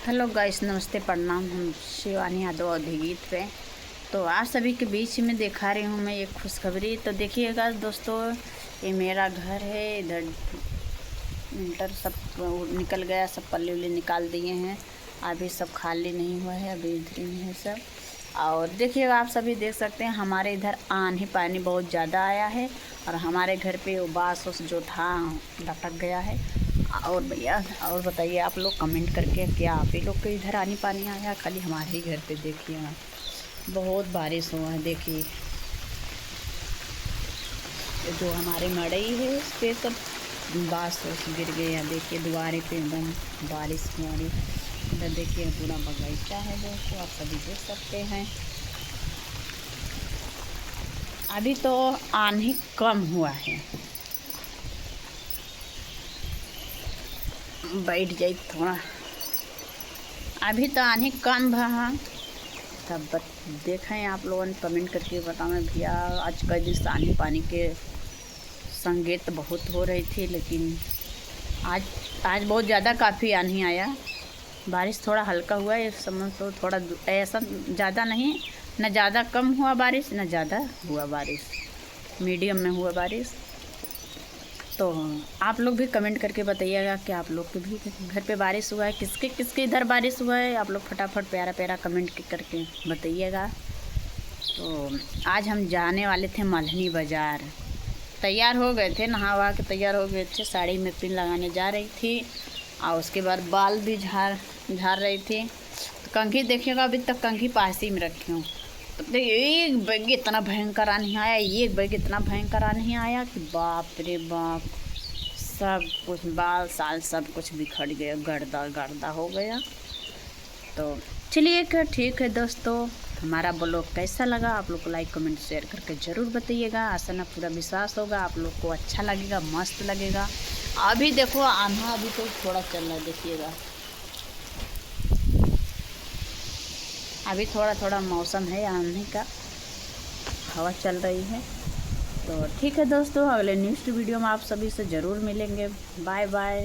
Hello guys, नमस्ते, प्रणाम। हम शिवानी यादव अवधि पे। तो आप सभी के बीच में दिखा रही हूँ मैं एक खुशखबरी। तो देखिएगा दोस्तों, ये मेरा घर है। इधर इंटर सब निकल गया, सब पल्ले उल्ले निकाल दिए हैं। अभी सब खाली नहीं हुआ है, अभी इधर ही है सब। और देखिएगा, आप सभी देख सकते हैं हमारे इधर आंधी पानी बहुत ज़्यादा आया है और हमारे घर पे वो बांस उस जो था लटक गया है। और भैया, और बताइए आप लोग कमेंट करके, क्या आप ही लोग के इधर आनी पानी आया, खाली हमारे ही घर पे? देखिए बहुत बारिश हुआ है। देखिए जो हमारे मड़ई है उस पर सब बांस गिर गए हैं। देखिए दुआरे पे एकदम बारिश हमारी। इधर देखिए पूरा बगीचा है दोस्तों, आप सभी देख सकते हैं। अभी तो आंधी कम हुआ है। बैठ जाए थोड़ा। अभी तो आंधी कम भा। तब देखें आप लोगों ने कमेंट करके बताएं भैया। आज का दिन आंधी पानी के संकेत बहुत हो रही थी, लेकिन आज आज बहुत ज़्यादा काफ़ी आंधी आया। बारिश थोड़ा हल्का हुआ है, समझ तो थोड़ा ऐसा ज़्यादा नहीं, न ज़्यादा कम हुआ बारिश, न ज़्यादा हुआ बारिश, मीडियम में हुआ बारिश। तो आप लोग भी कमेंट करके बताइएगा कि आप लोग के भी घर पे बारिश हुआ है, किसके किसके इधर बारिश हुआ है। आप लोग फटाफट प्यारा प्यारा कमेंट करके बताइएगा। तो आज हम जाने वाले थे मल्हनी बाज़ार। तैयार हो गए थे, नहा वहा के तैयार हो गए थे, साड़ी में पिन लगाने जा रही थी और उसके बाद बाल भी झाड़ रही थी। तो कंघी देखिएगा, अभी तक कंघी पास ही में रखी हूँ। तो एक बैग इतना भयंकर आंधी आया, एक बैग इतना भयंकर आंधी आया कि बाप रे बाप, सब कुछ बाल साल सब कुछ बिखर गया, गर्दा गर्दा हो गया। तो चलिए ठीक है दोस्तों, हमारा ब्लॉग कैसा लगा आप लोग को लाइक कमेंट शेयर करके ज़रूर बताइएगा। आशा ना पूरा विश्वास होगा आप लोग को अच्छा लगेगा, मस्त लगेगा। अभी देखो आंधा अभी तो थोड़ा चल रहा है, देखिएगा अभी थोड़ा थोड़ा मौसम है आंधी का, हवा चल रही है। तो ठीक है दोस्तों, अगले नेक्स्ट वीडियो में आप सभी से ज़रूर मिलेंगे। Bye bye.